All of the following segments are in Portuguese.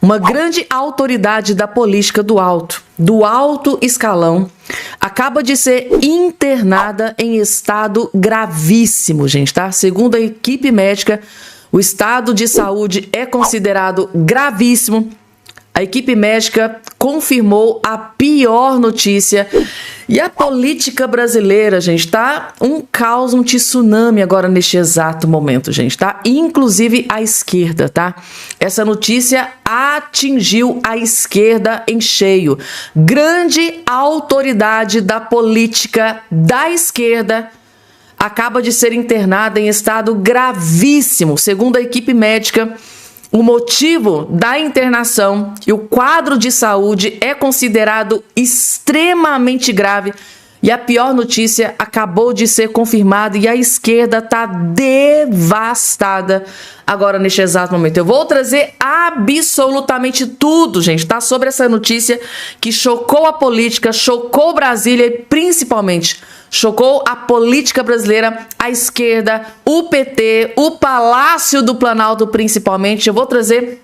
Uma grande autoridade da política do alto escalão, acaba de ser internada em estado gravíssimo, gente, tá? Segundo a equipe médica, o estado de saúde é considerado gravíssimo. A equipe médica confirmou a pior notícia. E a política brasileira, gente, tá um caos, um tsunami agora neste exato momento, gente, tá? Inclusive a esquerda, tá? Essa notícia atingiu a esquerda em cheio. Grande autoridade da política da esquerda acaba de ser internada em estado gravíssimo, segundo a equipe médica. O motivo da internação e o quadro de saúde é considerado extremamente grave e a pior notícia acabou de ser confirmada e a esquerda está devastada agora neste exato momento. Eu vou trazer absolutamente tudo, gente, tá? Sobre essa notícia que chocou a política, chocou Brasília e principalmente chocou a política brasileira, a esquerda, o PT, o Palácio do Planalto principalmente. Eu vou trazer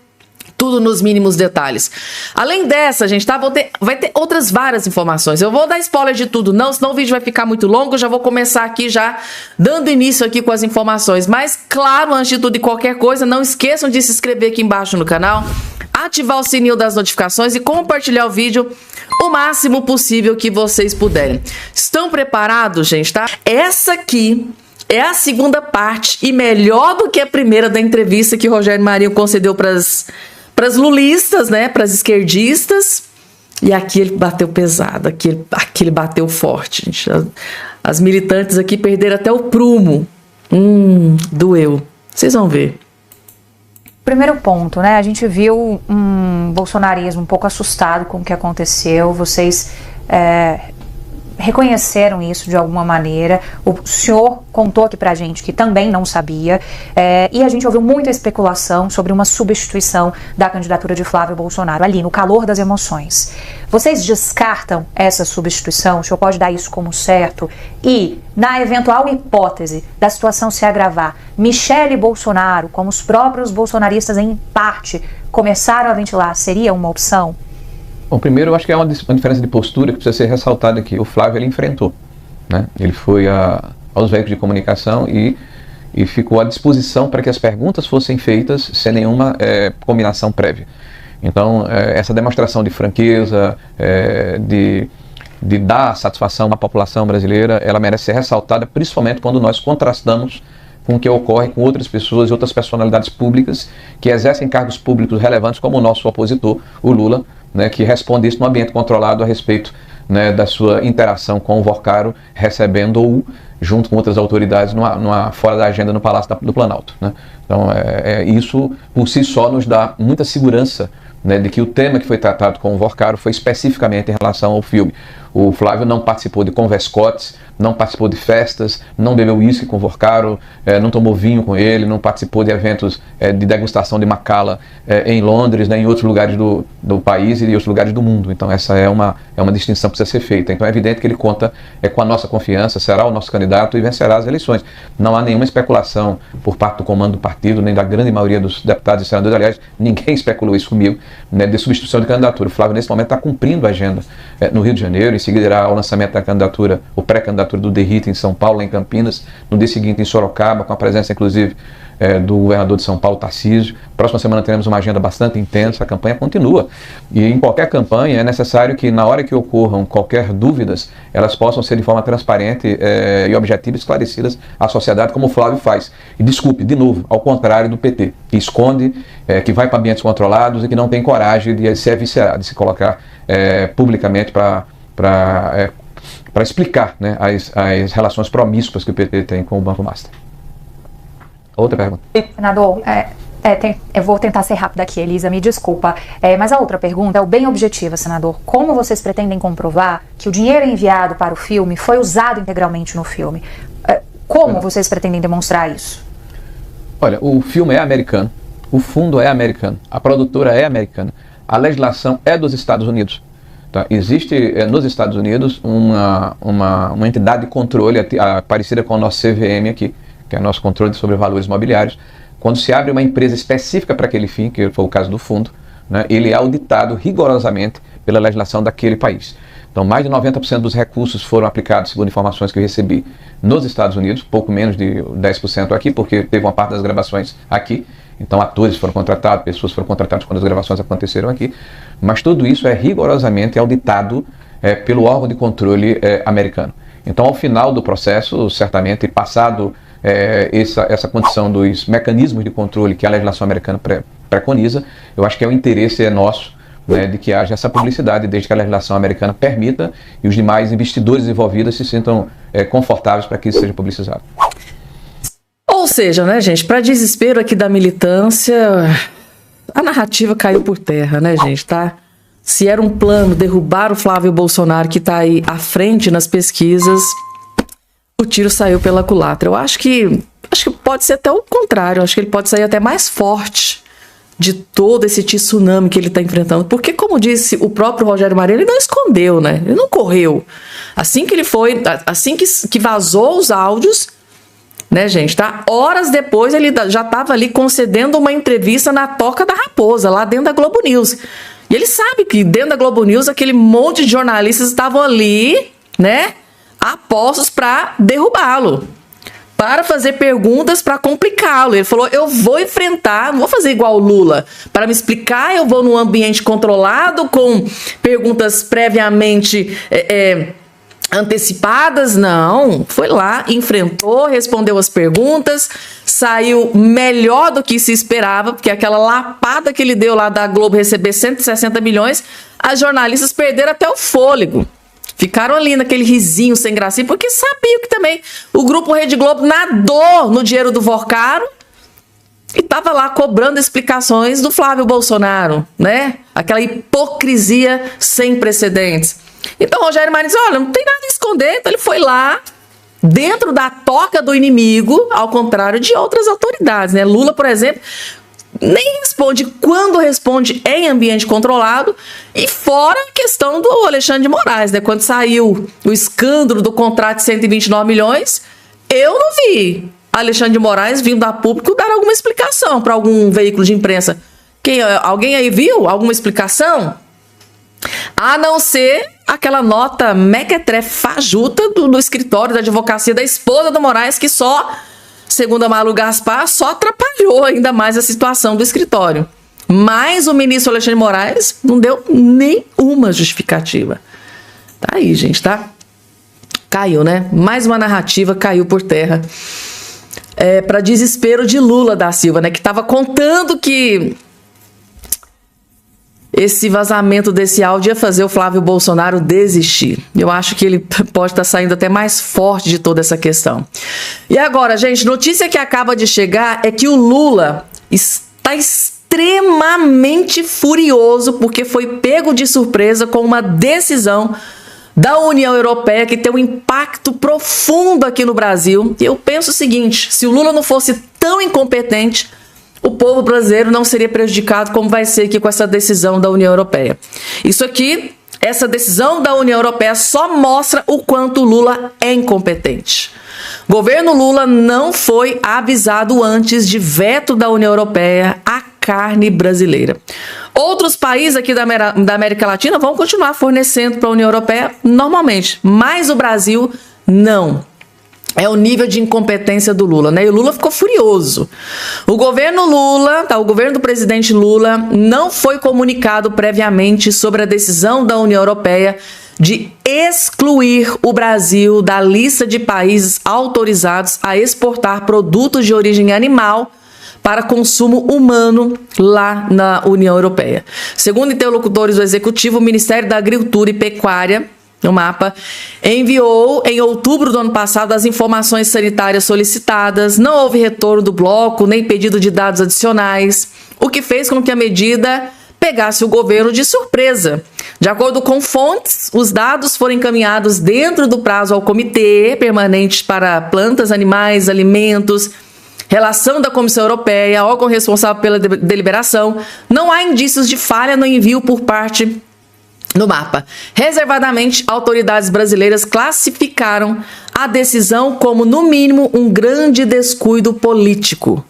tudo nos mínimos detalhes. Além dessa, gente, tá? Vai ter outras várias informações. Eu vou dar spoiler de tudo, não, senão o vídeo vai ficar muito longo. Eu já vou começar aqui já dando início aqui com as informações. Mas, claro, antes de tudo e qualquer coisa, não esqueçam de se inscrever aqui embaixo no canal, ativar o sininho das notificações e compartilhar o vídeo o máximo possível que vocês puderem. Estão preparados, gente, tá? Essa aqui é a segunda parte e melhor do que a primeira da entrevista que o Rogério Marinho concedeu para as lulistas, né? Para as esquerdistas. E aqui ele bateu pesado, aqui ele bateu forte, gente. As militantes aqui perderam até o prumo. Doeu. Vocês vão ver. Primeiro ponto, né? A gente viu um bolsonarismo um pouco assustado com o que aconteceu. Vocês reconheceram isso de alguma maneira. O senhor contou aqui pra gente que também não sabia. E a gente ouviu muita especulação sobre uma substituição da candidatura de Flávio Bolsonaro ali no calor das emoções. Vocês descartam essa substituição? O senhor pode dar isso como certo? E, na eventual hipótese da situação se agravar, Michele Bolsonaro, como os próprios bolsonaristas em parte começaram a ventilar, seria uma opção? Bom, primeiro eu acho que é uma diferença de postura que precisa ser ressaltada aqui. O Flávio, ele enfrentou, né? Ele foi aos veículos de comunicação e ficou à disposição para que as perguntas fossem feitas sem nenhuma combinação prévia. Então, essa demonstração de franqueza, de dar satisfação à população brasileira, ela merece ser ressaltada, principalmente quando nós contrastamos com o que ocorre com outras pessoas e outras personalidades públicas que exercem cargos públicos relevantes, como o nosso opositor, o Lula, né, que responde isso no ambiente controlado a respeito, né, da sua interação com o Vorcaro, recebendo-o junto com outras autoridades fora da agenda no Palácio do Planalto, né? Então, isso por si só nos dá muita segurança, né, de que o tema que foi tratado com o Vorcaro foi especificamente em relação ao filme. O Flávio não participou de converscotes, não participou de festas, não bebeu uísque com o Vorcaro, não tomou vinho com ele, não participou de eventos de degustação de Macallan em Londres, né, em outros lugares do país e em outros lugares do mundo. Então essa é uma distinção que precisa ser feita. Então é evidente que ele conta com a nossa confiança, será o nosso candidato e vencerá as eleições. Não há nenhuma especulação por parte do comando do partido, nem da grande maioria dos deputados e senadores. Aliás, ninguém especulou isso comigo, né, de substituição de candidatura. O Flávio nesse momento está cumprindo a agenda no Rio de Janeiro. Em seguida irá ao lançamento da candidatura, ou pré-candidatura do Derrita em São Paulo, em Campinas, no dia seguinte em Sorocaba, com a presença inclusive do governador de São Paulo, Tarcísio. Próxima semana teremos uma agenda bastante intensa, a campanha continua. E em qualquer campanha é necessário que, na hora que ocorram qualquer dúvidas, elas possam ser de forma transparente e objetiva esclarecidas à sociedade, como o Flávio faz. E desculpe, de novo, ao contrário do PT, que esconde, que vai para ambientes controlados e que não tem coragem de se eviscerar, de se colocar publicamente para explicar, né, as relações promíscuas que o PT tem com o Banco Master. Outra pergunta. Senador, eu vou tentar ser rápida aqui, Elisa, me desculpa. Mas a outra pergunta é bem objetiva, senador. Como vocês pretendem comprovar que o dinheiro enviado para o filme foi usado integralmente no filme? Como vocês pretendem demonstrar isso? Olha, o filme é americano, o fundo é americano, a produtora é americana, a legislação é dos Estados Unidos. Tá? Existe nos Estados Unidos uma entidade de controle parecida com o nosso CVM aqui, que é o nosso controle sobre valores imobiliários. Quando se abre uma empresa específica para aquele fim, que foi o caso do fundo, né, ele é auditado rigorosamente pela legislação daquele país. Então, mais de 90% dos recursos foram aplicados, segundo informações que eu recebi, nos Estados Unidos, pouco menos de 10% aqui, porque teve uma parte das gravações aqui. Então, atores foram contratados, pessoas foram contratadas quando as gravações aconteceram aqui. Mas tudo isso é rigorosamente auditado pelo órgão de controle americano. Então, ao final do processo, certamente, passado essa condição dos mecanismos de controle que a legislação americana preconiza, eu acho que o interesse é nosso, né, de que haja essa publicidade, desde que a legislação americana permita e os demais investidores envolvidos se sintam confortáveis para que isso seja publicizado. Ou seja, né, gente, para desespero aqui da militância, a narrativa caiu por terra, né, gente, tá? Se era um plano derrubar o Flávio Bolsonaro, que está aí à frente nas pesquisas, o tiro saiu pela culatra. Eu acho que pode ser até o contrário, acho que ele pode sair até mais forte de todo esse tsunami que ele está enfrentando. Porque, como disse o próprio Rogério Marinho, ele não escondeu, né? Ele não correu. Assim que vazou os áudios, né, gente, tá? Horas depois ele já estava ali concedendo uma entrevista na Toca da Raposa, lá dentro da Globo News. E ele sabe que dentro da Globo News aquele monte de jornalistas estavam ali, né, apostos para derrubá-lo, para fazer perguntas para complicá-lo. Ele falou, eu vou enfrentar, não vou fazer igual o Lula. Para me explicar, eu vou num ambiente controlado, com perguntas previamente antecipadas. Não, foi lá, enfrentou, respondeu as perguntas, saiu melhor do que se esperava, porque aquela lapada que ele deu lá da Globo receber 160 milhões, as jornalistas perderam até o fôlego. Ficaram ali naquele risinho sem gracinha, porque sabiam que também o Grupo Rede Globo nadou no dinheiro do Vorcaro e estava lá cobrando explicações do Flávio Bolsonaro, né? Aquela hipocrisia sem precedentes. Então, Rogério Marinho disse, olha, não tem nada a esconder. Então, ele foi lá, dentro da toca do inimigo, ao contrário de outras autoridades, né? Lula, por exemplo, nem responde quando responde em ambiente controlado, e fora a questão do Alexandre de Moraes, né? Quando saiu o escândalo do contrato de 129 milhões, eu não vi Alexandre de Moraes vindo a público dar alguma explicação para algum veículo de imprensa. Alguém aí viu alguma explicação? A não ser aquela nota mequetrefe fajuta do escritório da advocacia da esposa do Moraes, que só, segundo a Malu Gaspar, só atrapalhou ainda mais a situação do escritório. Mas o ministro Alexandre de Moraes não deu nenhuma justificativa. Tá aí, gente, tá? Caiu, né? Mais uma narrativa caiu por terra. Para desespero de Lula da Silva, né? Que estava contando que esse vazamento desse áudio ia fazer o Flávio Bolsonaro desistir. Eu acho que ele pode estar saindo até mais forte de toda essa questão. E agora, gente, notícia que acaba de chegar é que o Lula está extremamente furioso porque foi pego de surpresa com uma decisão da União Europeia que tem um impacto profundo aqui no Brasil. E eu penso o seguinte, se o Lula não fosse tão incompetente, o povo brasileiro não seria prejudicado como vai ser aqui com essa decisão da União Europeia. Isso aqui, essa decisão da União Europeia só mostra o quanto o Lula é incompetente. O governo Lula não foi avisado antes de veto da União Europeia à carne brasileira. Outros países aqui da América Latina vão continuar fornecendo para a União Europeia normalmente, mas o Brasil não. É o nível de incompetência do Lula, né? E o Lula ficou furioso. O governo Lula, o governo do presidente Lula, não foi comunicado previamente sobre a decisão da União Europeia de excluir o Brasil da lista de países autorizados a exportar produtos de origem animal para consumo humano lá na União Europeia. Segundo interlocutores do Executivo, o Ministério da Agricultura e Pecuária, no mapa, enviou em outubro do ano passado as informações sanitárias solicitadas, não houve retorno do bloco, nem pedido de dados adicionais, o que fez com que a medida pegasse o governo de surpresa. De acordo com fontes, os dados foram encaminhados dentro do prazo ao Comitê Permanente para Plantas, Animais, Alimentos, Relação da Comissão Europeia, órgão responsável pela deliberação. Não há indícios de falha no envio por parte no mapa. Reservadamente, autoridades brasileiras classificaram a decisão como, no mínimo, um grande descuido político.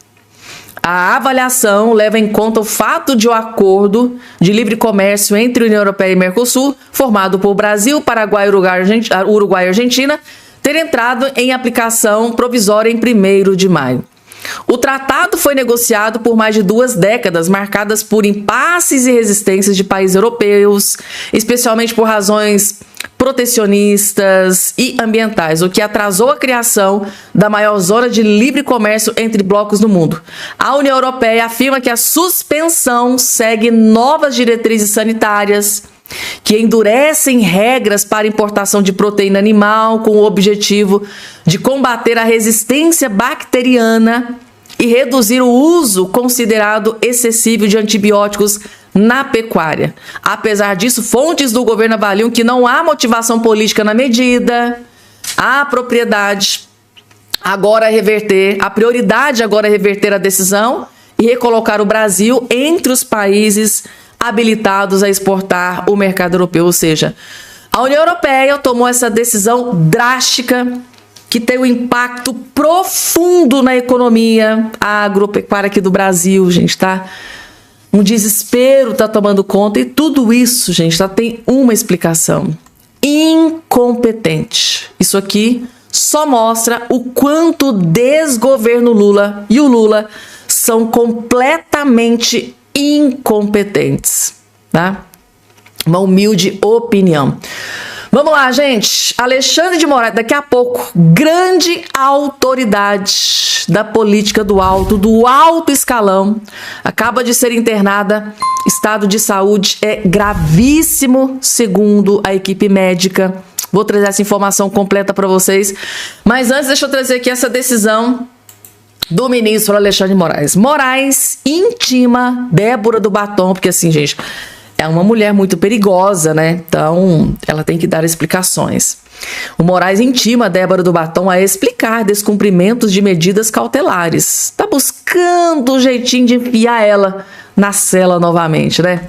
A avaliação leva em conta o fato de o acordo de livre comércio entre a União Europeia e Mercosul, formado por Brasil, Paraguai, Uruguai e Argentina, ter entrado em aplicação provisória em 1º de maio. O tratado foi negociado por mais de 2 décadas, marcadas por impasses e resistências de países europeus, especialmente por razões protecionistas e ambientais, o que atrasou a criação da maior zona de livre comércio entre blocos no mundo. A União Europeia afirma que a suspensão segue novas diretrizes sanitárias que endurecem regras para importação de proteína animal com o objetivo de combater a resistência bacteriana e reduzir o uso considerado excessivo de antibióticos na pecuária. Apesar disso, fontes do governo avaliam que não há motivação política na medida. A prioridade agora é reverter a decisão e recolocar o Brasil entre os países habilitados a exportar o mercado europeu. Ou seja, a União Europeia tomou essa decisão drástica que tem um impacto profundo na economia agropecuária aqui do Brasil, gente, tá? Um desespero tá tomando conta e tudo isso, gente, tem uma explicação: incompetente. Isso aqui só mostra o quanto o desgoverno Lula e o Lula são completamente incompetentes, tá? Uma humilde opinião. Vamos lá, gente. Alexandre de Moraes, daqui a pouco, grande autoridade da política do alto escalão, acaba de ser internada. Estado de saúde é gravíssimo, segundo a equipe médica. Vou trazer essa informação completa para vocês. Mas antes, deixa eu trazer aqui essa decisão do ministro Alexandre de Moraes. Moraes intima Débora do Batom, porque assim, gente, é uma mulher muito perigosa, né? Então, ela tem que dar explicações. O Moraes intima a Débora do Batom a explicar descumprimentos de medidas cautelares. Tá buscando um jeitinho de enfiar ela na cela novamente, né?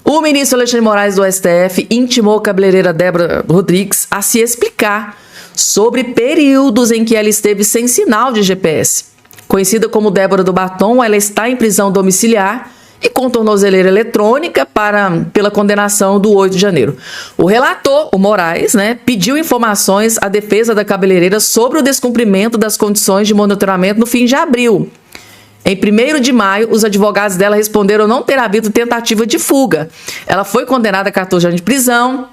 O ministro Alexandre de Moraes do STF intimou a cabeleireira Débora Rodrigues a se explicar sobre períodos em que ela esteve sem sinal de GPS. Conhecida como Débora do Batom, ela está em prisão domiciliar e com tornozeleira eletrônica pela condenação do 8 de janeiro. O relator, o Moraes, né, pediu informações à defesa da cabeleireira sobre o descumprimento das condições de monitoramento no fim de abril. Em 1º de maio, os advogados dela responderam não ter havido tentativa de fuga. Ela foi condenada a 14 anos de prisão.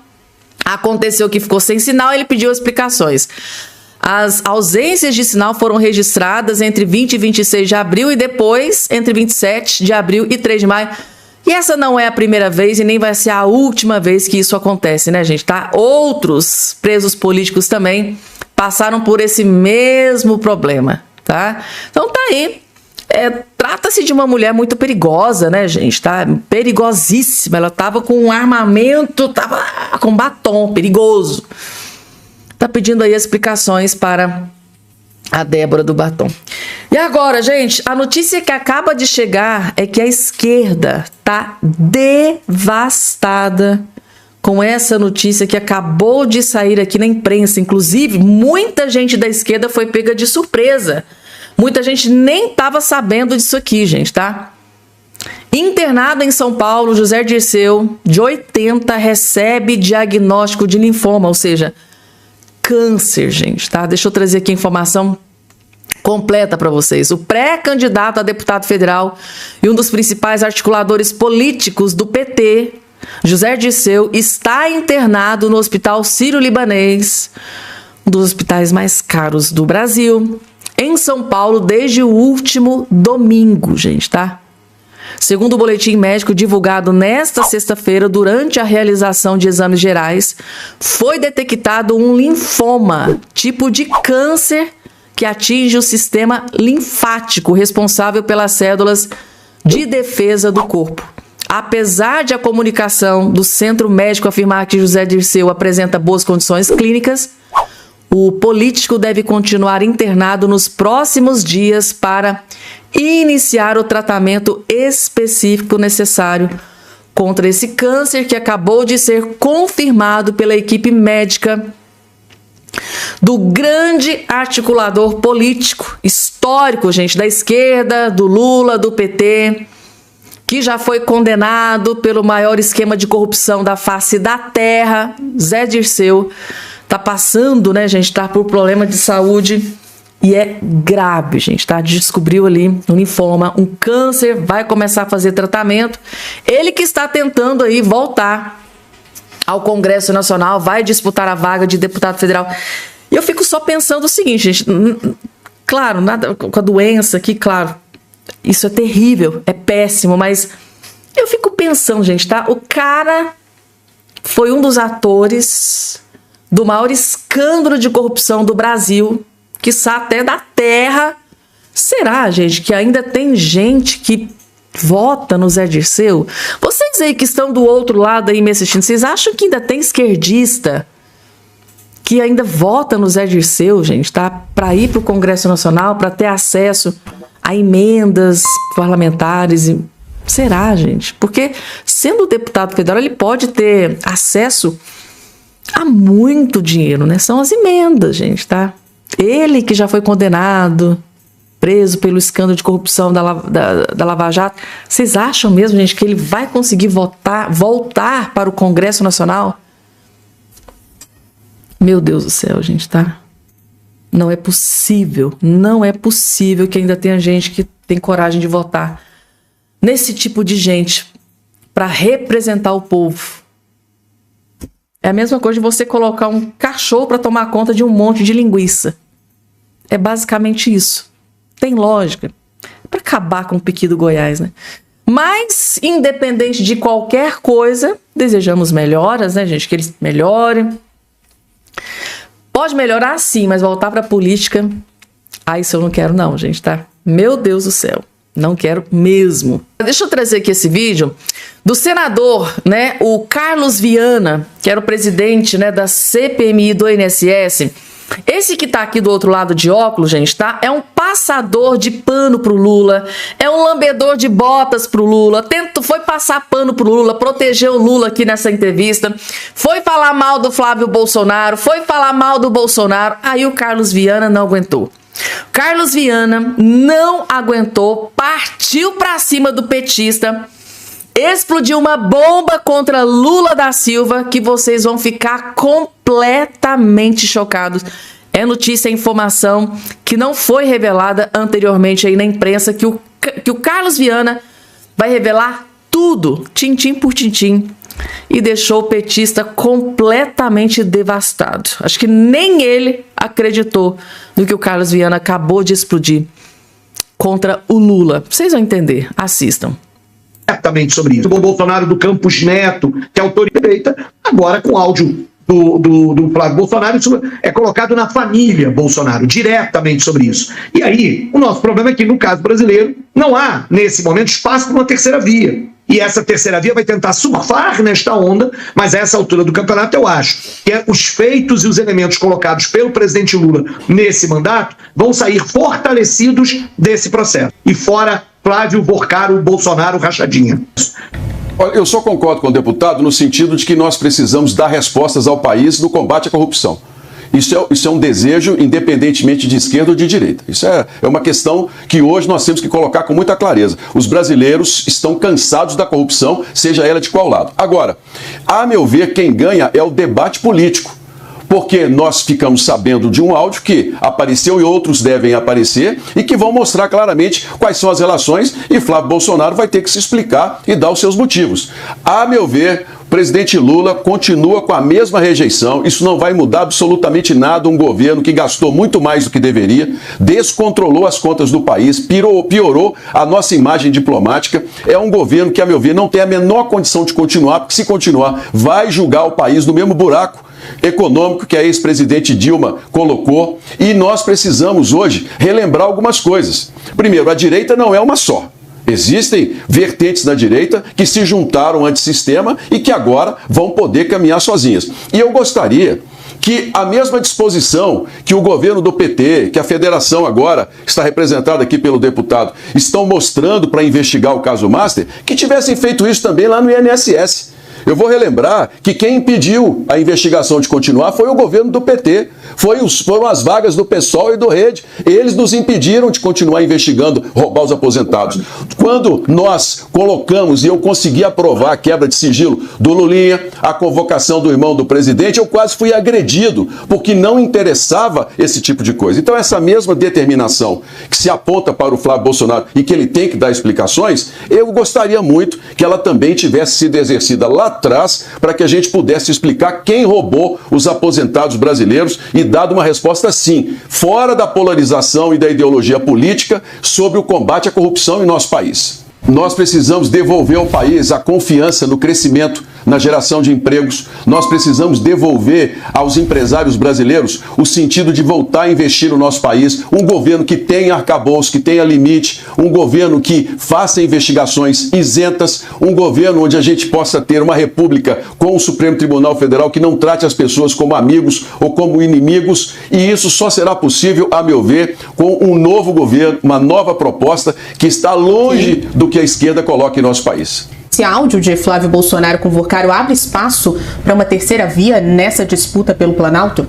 Aconteceu que ficou sem sinal e ele pediu explicações. As ausências de sinal foram registradas entre 20 e 26 de abril e depois entre 27 de abril e 3 de maio. E essa não é a primeira vez e nem vai ser a última vez que isso acontece, né, gente? Tá? Outros presos políticos também passaram por esse mesmo problema, tá? Então tá aí. Trata-se de uma mulher muito perigosa, né, gente? Tá perigosíssima. Ela tava com um armamento, tava com batom, perigoso. Tá pedindo aí explicações para a Débora do Batom. E agora, gente, a notícia que acaba de chegar é que a esquerda tá devastada com essa notícia que acabou de sair aqui na imprensa. Inclusive, muita gente da esquerda foi pega de surpresa. Muita gente nem estava sabendo disso aqui, gente, tá? Internado em São Paulo, José Dirceu, de 80, recebe diagnóstico de linfoma, ou seja, câncer, gente, tá? Deixa eu trazer aqui a informação completa para vocês. O pré-candidato a deputado federal e um dos principais articuladores políticos do PT, José Dirceu, está internado no Hospital Sírio-Libanês, um dos hospitais mais caros do Brasil, em São Paulo, desde o último domingo, gente, tá? Segundo o boletim médico divulgado nesta sexta-feira, durante a realização de exames gerais, foi detectado um linfoma, tipo de câncer que atinge o sistema linfático, responsável pelas células de defesa do corpo. Apesar de a comunicação do centro médico afirmar que José Dirceu apresenta boas condições clínicas, o político deve continuar internado nos próximos dias para iniciar o tratamento específico necessário contra esse câncer que acabou de ser confirmado pela equipe médica do grande articulador político, histórico, gente, da esquerda, do Lula, do PT, que já foi condenado pelo maior esquema de corrupção da face da terra, Zé Dirceu. Tá passando, né, gente, tá por problema de saúde e é grave, gente, tá? Descobriu ali um linfoma, um câncer, vai começar a fazer tratamento. Ele que está tentando aí voltar ao Congresso Nacional, vai disputar a vaga de deputado federal. E eu fico só pensando o seguinte, gente, claro, nada com a doença aqui, claro, isso é terrível, é péssimo, mas eu fico pensando, gente, tá? O cara foi um dos atores do maior escândalo de corrupção do Brasil, quiçá até da terra. Será, gente, que ainda tem gente que vota no Zé Dirceu? Vocês aí que estão do outro lado aí me assistindo, vocês acham que ainda tem esquerdista que ainda vota no Zé Dirceu, gente, tá? Para ir para o Congresso Nacional, para ter acesso a emendas parlamentares? Será, gente? Porque sendo deputado federal, ele pode ter acesso a muito dinheiro, né? São as emendas, gente, tá? Ele que já foi condenado, preso pelo escândalo de corrupção da Lava Jato. Vocês acham mesmo, gente, que ele vai conseguir voltar para o Congresso Nacional? Meu Deus do céu, gente, tá? Não é possível que ainda tenha gente que tem coragem de votar nesse tipo de gente para representar o povo. É a mesma coisa de você colocar um cachorro para tomar conta de um monte de linguiça. É basicamente isso. Tem lógica. É para acabar com o piqui do Goiás, né? Mas, independente de qualquer coisa, desejamos melhoras, né, gente? Que eles melhorem. Pode melhorar sim, mas voltar para a política, isso eu não quero não, gente, tá? Meu Deus do céu. Não quero mesmo. Deixa eu trazer aqui esse vídeo do senador, né, o Carlos Viana, que era o presidente, né, da CPMI do INSS. Esse que tá aqui do outro lado de óculos, gente, tá? É um passador de pano pro Lula, é um lambedor de botas pro Lula, foi passar pano pro Lula, protegeu o Lula aqui nessa entrevista, foi falar mal do Flávio Bolsonaro, foi falar mal do Bolsonaro, aí o Carlos Viana não aguentou. Carlos Viana não aguentou, partiu pra cima do petista, explodiu uma bomba contra Lula da Silva que vocês vão ficar completamente chocados. É notícia, é informação que não foi revelada anteriormente aí na imprensa, que o Carlos Viana vai revelar tudo, tintim por tintim, e deixou o petista completamente devastado. Acho que nem ele acreditou no que o Carlos Viana acabou de explodir contra o Lula. Vocês vão entender, assistam. Certamente sobre isso. O Bolsonaro do Campos Neto, que é autoritária, agora com áudio do Flávio Bolsonaro, isso é colocado na família Bolsonaro, diretamente sobre isso. E aí, o nosso problema é que, no caso brasileiro, não há, nesse momento, espaço para uma terceira via. E essa terceira via vai tentar surfar nesta onda, mas a essa altura do campeonato eu acho que os feitos e os elementos colocados pelo presidente Lula nesse mandato vão sair fortalecidos desse processo. E fora Flávio Porcaro, Bolsonaro, rachadinha. Olha, eu só concordo com o deputado no sentido de que nós precisamos dar respostas ao país no combate à corrupção. Isso é um desejo independentemente de esquerda ou de direita. Isso é uma questão que hoje nós temos que colocar com muita clareza. Os brasileiros estão cansados da corrupção, seja ela de qual lado. Agora, a meu ver, quem ganha é o debate político. Porque nós ficamos sabendo de um áudio que apareceu e outros devem aparecer e que vão mostrar claramente quais são as relações e Flávio Bolsonaro vai ter que se explicar e dar os seus motivos. A meu ver, o presidente Lula continua com a mesma rejeição, isso não vai mudar absolutamente nada, um governo que gastou muito mais do que deveria, descontrolou as contas do país, piorou a nossa imagem diplomática, é um governo que, a meu ver, não tem a menor condição de continuar, porque se continuar, vai julgar o país no mesmo buraco econômico que a ex-presidente Dilma colocou, e nós precisamos hoje relembrar algumas coisas. Primeiro, a direita não é uma só. Existem vertentes da direita que se juntaram antissistema e que agora vão poder caminhar sozinhas. E eu gostaria que a mesma disposição que o governo do PT, que a federação agora está representada aqui pelo deputado, estão mostrando para investigar o caso Master, que tivessem feito isso também lá no INSS. Eu vou relembrar que quem impediu a investigação de continuar foi o governo do PT. Foram as vagas do PSOL e do Rede. Eles nos impediram de continuar investigando roubar os aposentados. Quando nós colocamos e eu consegui aprovar a quebra de sigilo do Lulinha, a convocação do irmão do presidente, eu quase fui agredido, porque não interessava esse tipo de coisa. Então essa mesma determinação que se aponta para o Flávio Bolsonaro e que ele tem que dar explicações, eu gostaria muito que ela também tivesse sido exercida lá atrás para que a gente pudesse explicar quem roubou os aposentados brasileiros e dado uma resposta sim, fora da polarização e da ideologia política sobre o combate à corrupção em nosso país. Nós precisamos devolver ao país a confiança no crescimento, na geração de empregos. Nós precisamos devolver aos empresários brasileiros o sentido de voltar a investir no nosso país. Um governo que tenha arcabouço, que tenha limite, um governo que faça investigações isentas, um governo onde a gente possa ter uma república com o Supremo Tribunal Federal que não trate as pessoas como amigos ou como inimigos. E isso só será possível, a meu ver, com um novo governo, uma nova proposta que está longe do que a esquerda coloca em nosso país. Esse áudio de Flávio Bolsonaro convocado abre espaço para uma terceira via nessa disputa pelo Planalto?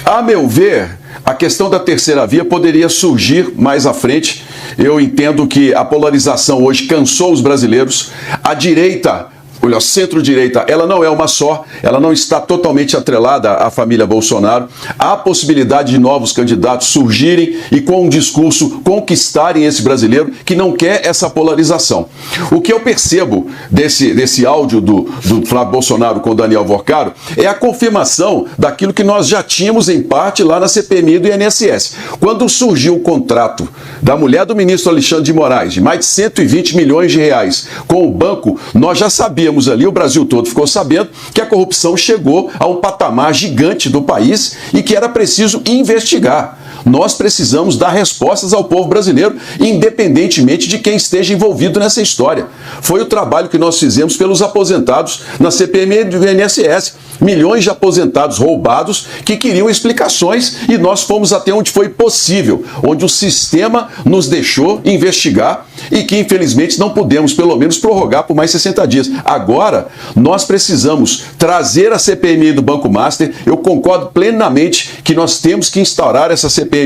A meu ver, a questão da terceira via poderia surgir mais à frente. Eu entendo que a polarização hoje cansou os brasileiros. A direita, olha, a centro-direita, ela não é uma só, ela não está totalmente atrelada à família Bolsonaro. Há a possibilidade de novos candidatos surgirem e com um discurso conquistarem esse brasileiro que não quer essa polarização. O que eu percebo desse áudio do Flávio Bolsonaro com o Daniel Vorcaro é a confirmação daquilo que nós já tínhamos em parte lá na CPMI do INSS. Quando surgiu o contrato da mulher do ministro Alexandre de Moraes de mais de 120 milhões de reais com o banco, nós já sabíamos ali, o Brasil todo ficou sabendo que a corrupção chegou a um patamar gigante do país e que era preciso investigar. Nós precisamos dar respostas ao povo brasileiro, independentemente de quem esteja envolvido nessa história. Foi o trabalho que nós fizemos pelos aposentados na CPMI do INSS. Milhões de aposentados roubados que queriam explicações e nós fomos até onde foi possível, onde o sistema nos deixou investigar e que infelizmente não pudemos pelo menos prorrogar por mais 60 dias. Agora, nós precisamos trazer a CPMI do Banco Master. Eu concordo plenamente que nós temos que instaurar essa CPMI.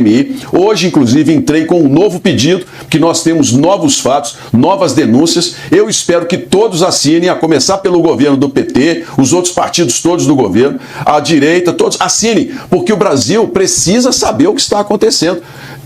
Hoje, inclusive, entrei com um novo pedido, que nós temos novos fatos, novas denúncias. Eu espero que todos assinem, a começar pelo governo do PT, os outros partidos todos do governo, a direita, todos assinem, porque o Brasil precisa saber o que está acontecendo.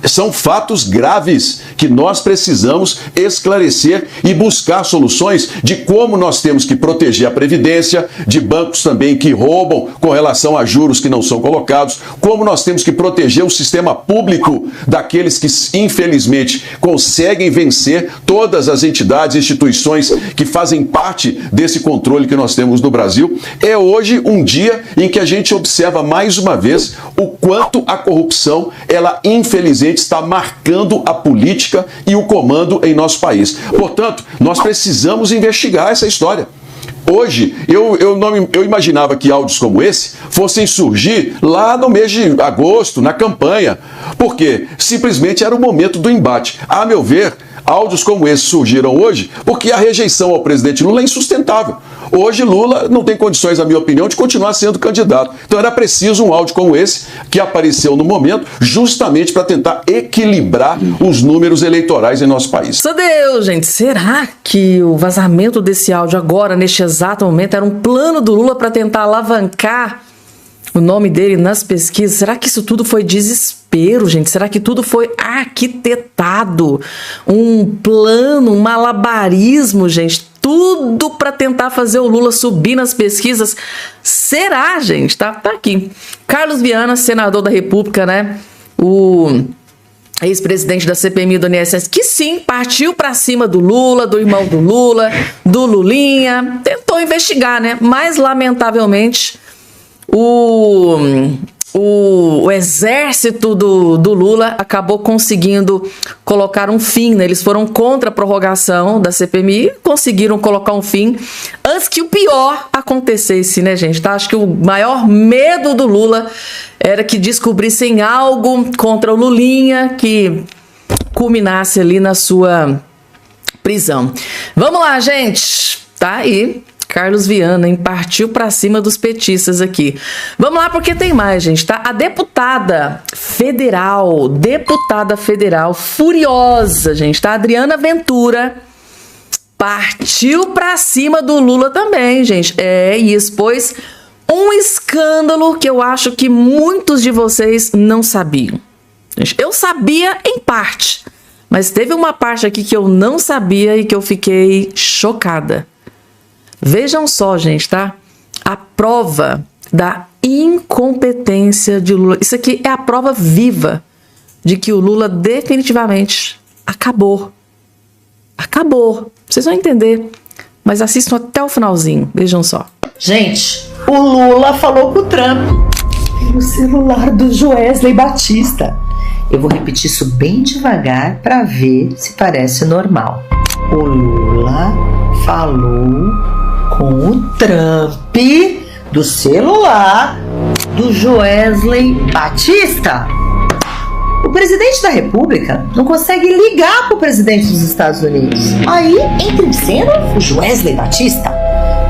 São fatos graves que nós precisamos esclarecer e buscar soluções de como nós temos que proteger a Previdência, de bancos também que roubam com relação a juros que não são colocados, como nós temos que proteger o sistema público daqueles que, infelizmente, conseguem vencer todas as entidades e instituições que fazem parte desse controle que nós temos no Brasil. É hoje um dia em que a gente observa mais uma vez o quanto a corrupção, ela infelizmente está marcando a política e o comando em nosso país. Portanto, nós precisamos investigar essa história. Hoje, eu imaginava que áudios como esse fossem surgir lá no mês de agosto, na campanha, porque simplesmente era o momento do embate. A meu ver, áudios como esse surgiram hoje porque a rejeição ao presidente Lula é insustentável. Hoje Lula não tem condições, na minha opinião, de continuar sendo candidato. Então era preciso um áudio como esse, que apareceu no momento, justamente para tentar equilibrar os números eleitorais em nosso país. Meu Deus, gente, será que o vazamento desse áudio agora, neste exato momento, era um plano do Lula para tentar alavancar o nome dele nas pesquisas? Será que isso tudo foi desespero, gente? Será que tudo foi arquitetado? Um plano, um malabarismo, gente? Tudo para tentar fazer o Lula subir nas pesquisas? Será, gente? Tá aqui. Carlos Viana, senador da República, né? O ex-presidente da CPMI do INSS, que sim, partiu para cima do Lula, do irmão do Lula, do Lulinha, tentou investigar, né? Mas, lamentavelmente, o exército do Lula acabou conseguindo colocar um fim, né? Eles foram contra a prorrogação da CPMI, conseguiram colocar um fim antes que o pior acontecesse, né, gente? Tá? Acho que o maior medo do Lula era que descobrissem algo contra o Lulinha que culminasse ali na sua prisão. Vamos lá, gente. Tá aí. Carlos Viana, hein? Partiu pra cima dos petistas aqui. Vamos lá, porque tem mais, gente, tá? A deputada federal furiosa, gente, tá? Adriana Ventura partiu pra cima do Lula também, gente. E expôs um escândalo que eu acho que muitos de vocês não sabiam. Gente, eu sabia em parte, mas teve uma parte aqui que eu não sabia e que eu fiquei chocada. Vejam só, gente, tá? A prova da incompetência de Lula. Isso aqui é a prova viva de que o Lula definitivamente acabou. Acabou. Vocês vão entender. Mas assistam até o finalzinho. Vejam só. Gente, o Lula falou com o Trump no celular do Joesley Batista. Eu vou repetir isso bem devagar para ver se parece normal. O Lula falou com o Trump do celular do Joesley Batista. O presidente da República não consegue ligar para o presidente dos Estados Unidos. Aí entra em cena o Joesley Batista.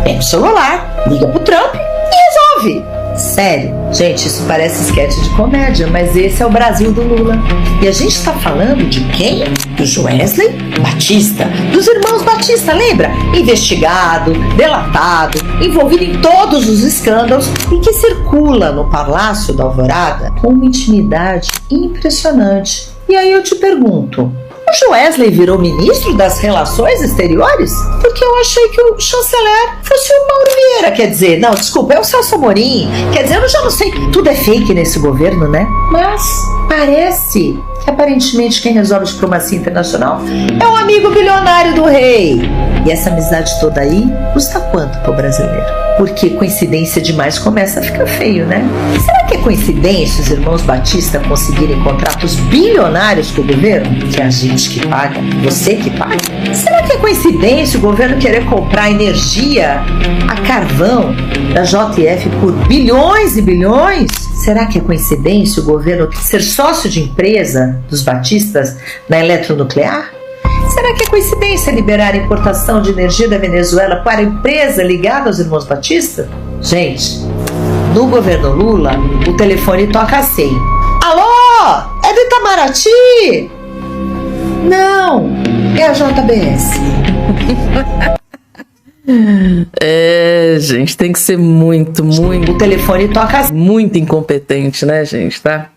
Pega o celular, liga pro Trump e resolve. Sério, gente, isso parece esquete de comédia, mas esse é o Brasil do Lula. E a gente tá falando de quem? Do Joesley Batista, dos irmãos Batista, lembra? Investigado, delatado, envolvido em todos os escândalos e que circula no Palácio da Alvorada com uma intimidade impressionante. E aí eu te pergunto, o Joesley virou ministro das Relações Exteriores? Porque eu achei que o chanceler fosse o Mauro Vieira, quer dizer, não, desculpa, é o Celso Amorim, quer dizer, eu já não sei, tudo é fake nesse governo, né? Mas parece que aparentemente quem resolve a diplomacia internacional é um amigo bilionário do rei. E essa amizade toda aí custa quanto pro brasileiro? Porque coincidência demais começa a ficar feio, né? Será que é coincidência os irmãos Batista conseguirem contratos bilionários com o governo? Que é a gente que paga, você que paga? Será que é coincidência o governo querer comprar energia a carvão da JF por bilhões e bilhões? Será que é coincidência o governo ser sócio de empresa dos Batistas na eletronuclear? Será que é coincidência liberar a importação de energia da Venezuela para a empresa ligada aos irmãos Batista? Gente, no governo Lula, o telefone toca assim. Alô? É do Itamaraty? Não, é a JBS. Gente, tem que ser muito O telefone toca assim. muito incompetente, né, gente, tá?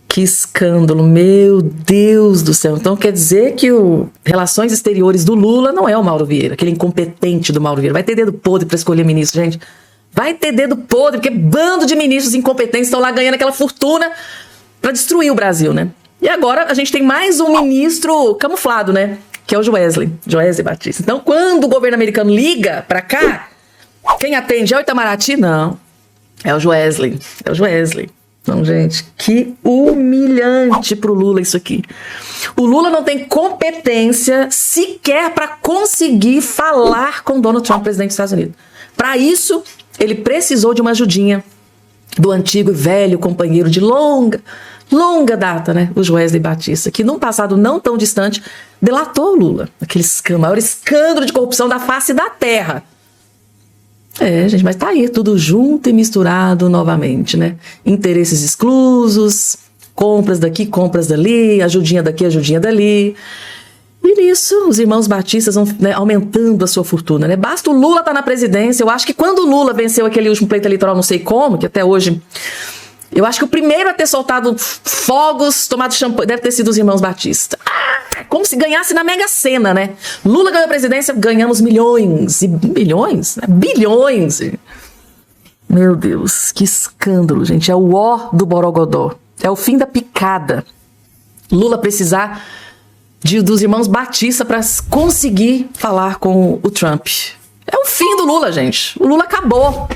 Que escândalo, meu Deus do céu. Então quer dizer que o Relações Exteriores do Lula não é o Mauro Vieira, aquele incompetente do Mauro Vieira. Vai ter dedo podre pra escolher ministro, gente. Vai ter dedo podre, porque bando de ministros incompetentes estão lá ganhando aquela fortuna pra destruir o Brasil, né? E agora a gente tem mais um ministro camuflado, né? Que é o Joesley Batista. Então quando o governo americano liga pra cá, quem atende é o Itamaraty? Não, é o Joesley. Então, gente, que humilhante pro Lula isso aqui. O Lula não tem competência sequer para conseguir falar com Donald Trump, presidente dos Estados Unidos. Para isso, ele precisou de uma ajudinha do antigo e velho companheiro de longa data, né? O Joesley Batista, que num passado não tão distante delatou o Lula. Aquele maior escândalo de corrupção da face da terra. Gente, mas tá aí, tudo junto e misturado novamente, né? Interesses exclusos, compras daqui, compras dali, ajudinha daqui, ajudinha dali. E nisso, os irmãos Batistas vão, né, aumentando a sua fortuna, né? Basta o Lula estar na presidência. Eu acho que quando o Lula venceu aquele último pleito eleitoral, não sei como, que até hoje... Eu acho que o primeiro a ter soltado fogos, tomado champanhe, deve ter sido os irmãos Batista. Como se ganhasse na Mega Sena, né? Lula ganhou a presidência, ganhamos milhões. E bilhões? Né? Bilhões! Meu Deus, que escândalo, gente. É o ó do Borogodó. É o fim da picada. Lula precisar dos irmãos Batista para conseguir falar com o Trump. É o fim do Lula, gente. O Lula acabou.